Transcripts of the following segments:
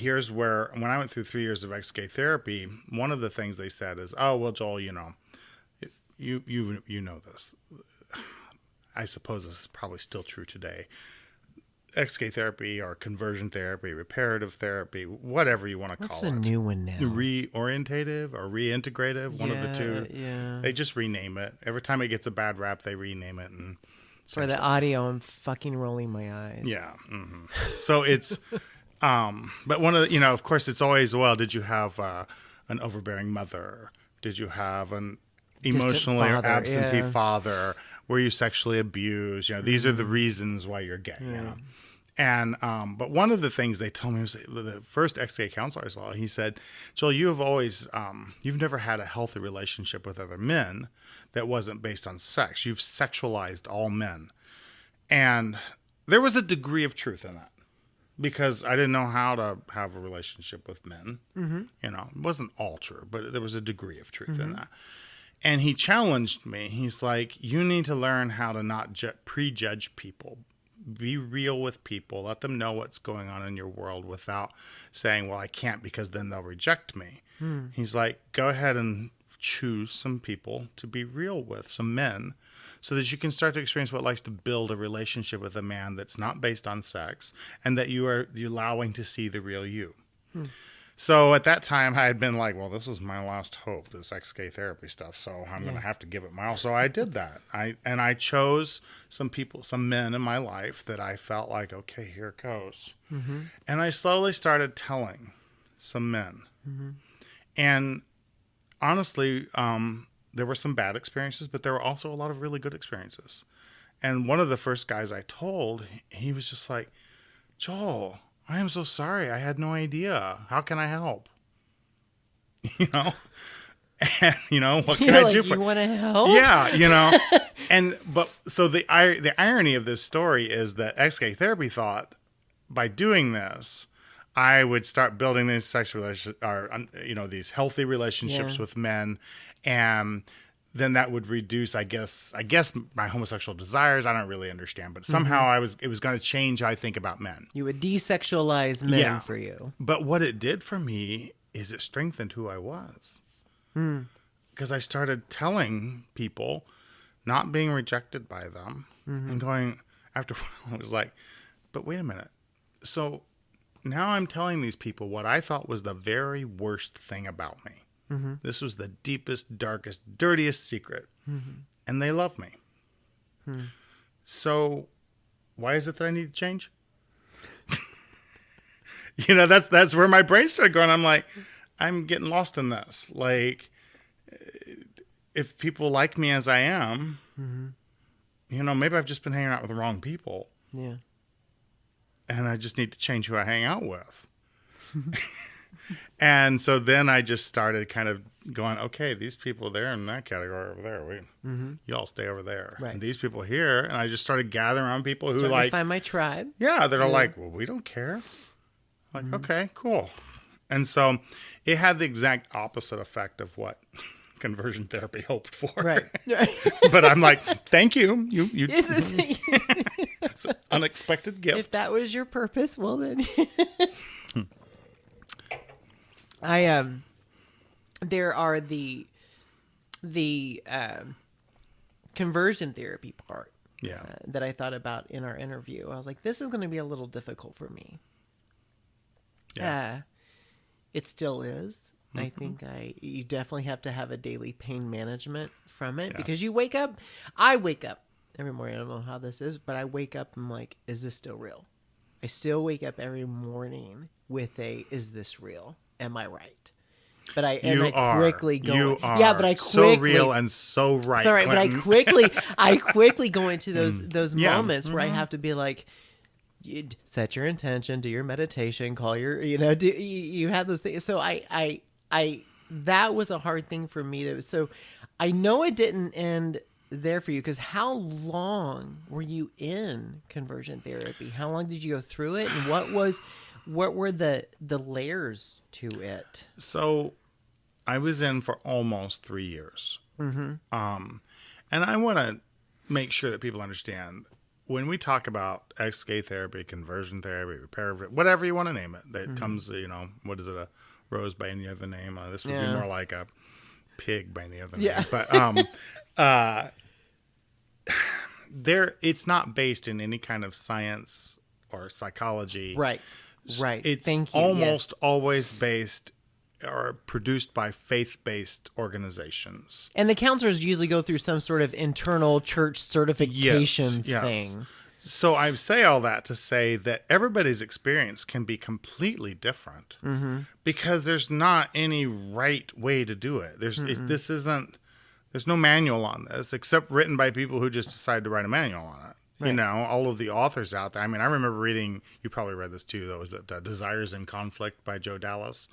here's where, when I went through 3 years of ex-gay therapy, one of the things they said is, oh, well, Joel, you know this. I suppose this is probably still true today. Ex-gay therapy or conversion therapy, reparative therapy, whatever you want to call it. What's the new one now? Reorientative or reintegrative, one of the two. Yeah. They just rename it. Every time it gets a bad rap, they rename it. And for the audio, I'm fucking rolling my eyes. Yeah. Mm-hmm. So it's, but one of the, of course, it's always, well, did you have an overbearing mother? Did you have an emotionally father, absentee father? Were you sexually abused? These are the reasons why you're gay. And but one of the things they told me was the first ex-gay counselor I saw. He said, "Joel, you have always you've never had a healthy relationship with other men that wasn't based on sex. You've sexualized all men." And there was a degree of truth in that, because I didn't know how to have a relationship with men. Mm-hmm. It wasn't all true, but there was a degree of truth in that. And he challenged me. He's like, you need to learn how to not prejudge people. Be real with people. Let them know what's going on in your world without saying, well, I can't because then they'll reject me. He's like, go ahead and choose some people to be real with, some men, so that you can start to experience what it likes to build a relationship with a man that's not based on sex, and that you're allowing to see the real you. So at that time, I had been like, well, this is my last hope, this ex-gay therapy stuff, so I'm going to have to give it my all. So I did that. I chose some people, some men in my life that I felt like, okay, here it goes. Mm-hmm. And I slowly started telling some men. Mm-hmm. And honestly, there were some bad experiences, but there were also a lot of really good experiences. And one of the first guys I told, he was just like, Joel, I am so sorry. I had no idea. How can I help? And, what can I do for you? Want to help? Yeah, but so the irony of this story is that ex-gay therapy thought by doing this, I would start building these these healthy relationships with men, and then that would reduce, I guess my homosexual desires. I don't really understand, but somehow it was going to change how I think about men. You would desexualize men for you. But what it did for me is it strengthened who I was. Because I started telling people, not being rejected by them, and going, after a while, I was like, but wait a minute. So now I'm telling these people what I thought was the very worst thing about me. Mm-hmm. This was the deepest, darkest, dirtiest secret. Mm-hmm. And they love me. So why is it that I need to change? That's where my brain started going. I'm like, I'm getting lost in this. Like, if people like me as I am, maybe I've just been hanging out with the wrong people. Yeah. And I just need to change who I hang out with. And so then I just started kind of going, okay, these people there in that category over there, you all stay over there. Right. And these people here, and I just started gathering around people who to find my tribe. Yeah, that are like, well, we don't care. Like, okay, cool. And so it had the exact opposite effect of what conversion therapy hoped for. Right. But I'm like, thank you. It's an unexpected gift. If that was your purpose, well then. There are the conversion therapy part that I thought about in our interview. I was like, this is going to be a little difficult for me. Yeah. It still is. I think you definitely have to have a daily pain management from it because I wake up every morning. I don't know how this is, but I wake up and I'm like, is this still real? I still wake up every morning with is this real? Am I right? But I quickly go. You are. Yeah, but I quickly, so real and so right. Sorry, but I quickly go into those moments where I have to be like, you set your intention, do your meditation, call your, you have those things. So I that was a hard thing for me to. So I know it didn't end there for you, because how long were you in conversion therapy? How long did you go through it, and what were the layers to it? So I was in for almost 3 years. And I want to make sure that people understand when we talk about ex-gay therapy, conversion therapy, repair, whatever you want to name it, that comes, what is it, a rose by any other name? This would be more like a pig by any other name. But it's not based in any kind of science or psychology. Right. It's Thank you. almost always based or produced by faith-based organizations. And the counselors usually go through some sort of internal church certification thing. So I say all that to say that everybody's experience can be completely different because there's not any right way to do it. There's no manual on this except written by people who just decide to write a manual on it. Right. All of the authors out there. I mean, I remember reading, you probably read this too, though, was it Desires in Conflict by Joe Dallas?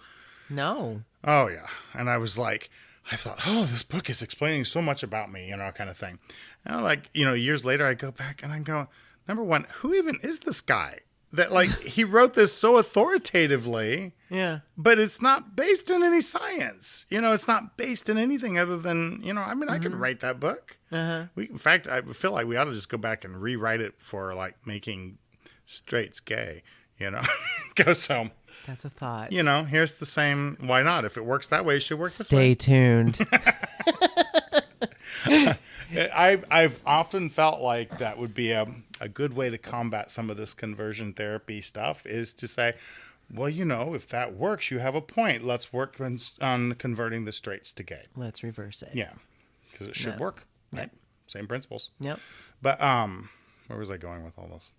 No. Oh, yeah. And I was like, I thought, oh, this book is explaining so much about me, kind of thing. And years later, I go back and I go, number one, who even is this guy? That, he wrote this so authoritatively. Yeah. But it's not based in any science. It's not based in anything other than, I could write that book. In fact, I feel like we ought to just go back and rewrite it for, making straights gay, So... That's a thought. Here's the same. Why not? If it works that way, it should work this Stay way. tuned. I've often felt like that would be a good way to combat some of this conversion therapy stuff is to say, well, if that works, you have a point. Let's work on converting the straights to gay. Let's reverse it. Yeah, because it should work. Right? Same principles. Yep. But where was I going with all this?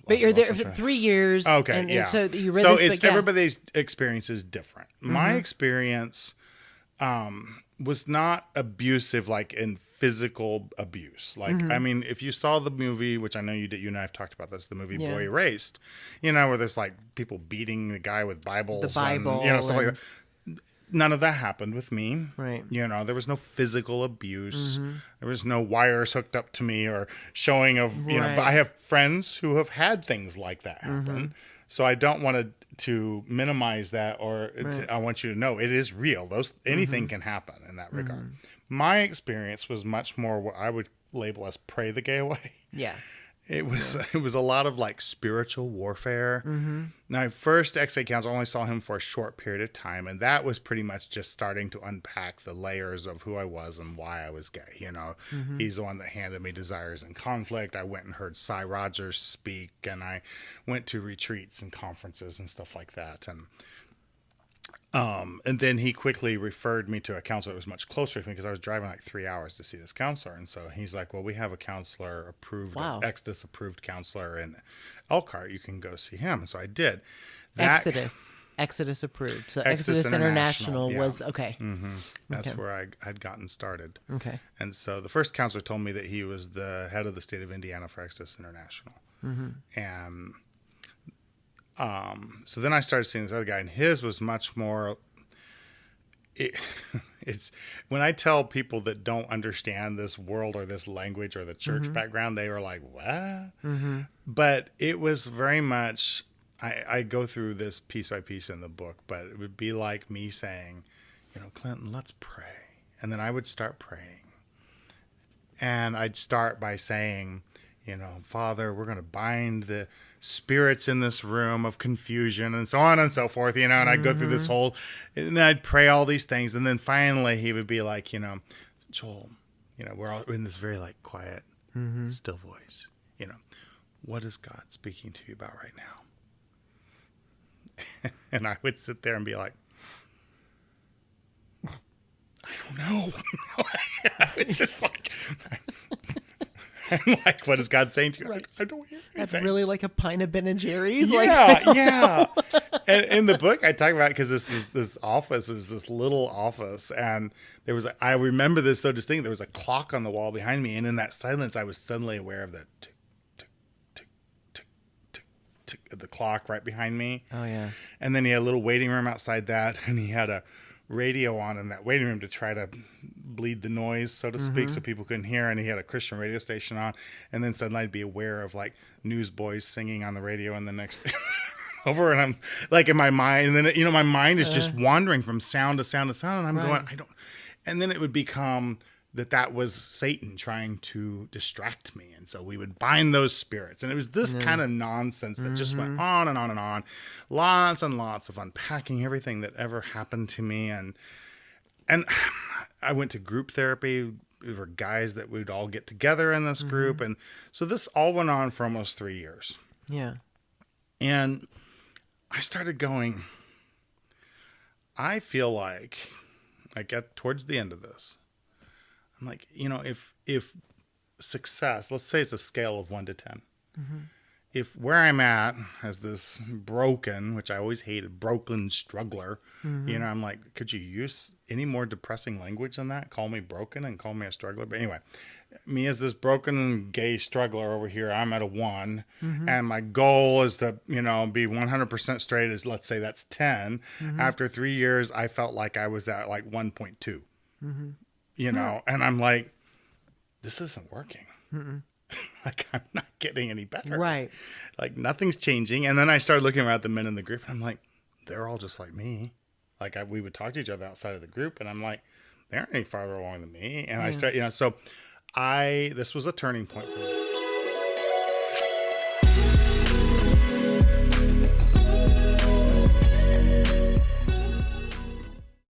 But you're there for 3 years. Okay, and so you read so this it's book, everybody's experience is different. My experience was not abusive, like in physical abuse. I mean, if you saw the movie, which I know you did, you and I have talked about this, the movie Boy Erased, where there's people beating the guy with Bibles, the Bible, and, stuff like that. None of that happened with me. Right. There was no physical abuse. There was no wires hooked up to me or showing of, but I have friends who have had things like that happen. So I don't want to minimize that I want you to know it is real. Anything can happen in that regard. My experience was much more what I would label as pray the gay away. Yeah. It was a lot of spiritual warfare. My first ex-gay counselor only saw him for a short period of time, and that was pretty much just starting to unpack the layers of who I was and why I was gay. He's the one that handed me Desires in Conflict. I went and heard Cy Rogers speak, and I went to retreats and conferences and stuff like that. And then he quickly referred me to a counselor that was much closer to me because I was driving 3 hours to see this counselor. And so he's like, well, we have a counselor approved, Exodus approved counselor in Elkhart. You can go see him. And so I did. Exodus approved. So Exodus International was, okay. That's where I'd gotten started. Okay. And so the first counselor told me that he was the head of the state of Indiana for Exodus International. And so then I started seeing this other guy, and his was much more. It's when I tell people that don't understand this world or this language or the church background, they were like, "What?" But it was very much. I go through this piece by piece in the book, but it would be like me saying, Clinton, let's pray, and then I would start praying, and I'd start by saying, Father, we're going to bind the spirits in this room of confusion and so on and so forth, and I'd go through this whole, and then I'd pray all these things. And then finally he would be like, Joel, we're all in this very quiet, still voice, what is God speaking to you about right now? And I would sit there and be like, I don't know. It's just I'm like, what is God saying to you? I don't hear anything. That's really like a pint of Ben and Jerry's. Yeah. And in the book, I talk about, because this was this office, it was this little office, and there was, I remember this so distinct. There was a clock on the wall behind me, and in that silence, I was suddenly aware of the tick, tick, tick, tick, tick, tick of the clock right behind me. Oh yeah. And then he had a little waiting room outside that, and he had a radio on in that waiting room to try to bleed the noise, so to speak, so people couldn't hear. And he had a Christian radio station on, and then suddenly I'd be aware of newsboys singing on the radio, and the next over, and I'm in my mind, and then my mind is just wandering from sound to sound to sound, and I'm going, I don't. And then it would become that was Satan trying to distract me. And so we would bind those spirits. And it was this kind of nonsense that just went on and on and on. Lots and lots of unpacking everything that ever happened to me. And I went to group therapy. There were guys that we'd all get together in this group. And so this all went on for almost 3 years. Yeah. And I started going, I feel like I get towards the end of this. I'm like, if success, let's say it's a scale of 1 to 10. If where I'm at as this broken, which I always hated, broken struggler, I'm like, could you use any more depressing language than that? Call me broken and call me a struggler. But anyway, me as this broken gay struggler over here, I'm at a 1. And my goal is to, be 100% straight as, let's say that's 10. After 3 years, I felt like I was at like 1.2, and I'm like, this isn't working. Like, I'm not getting any better. Right. Like, nothing's changing. And then I started looking around the men in the group, and I'm like, they're all just like me. Like, we would talk to each other outside of the group, and I'm like, they aren't any farther along than me. And I start, this was a turning point for me.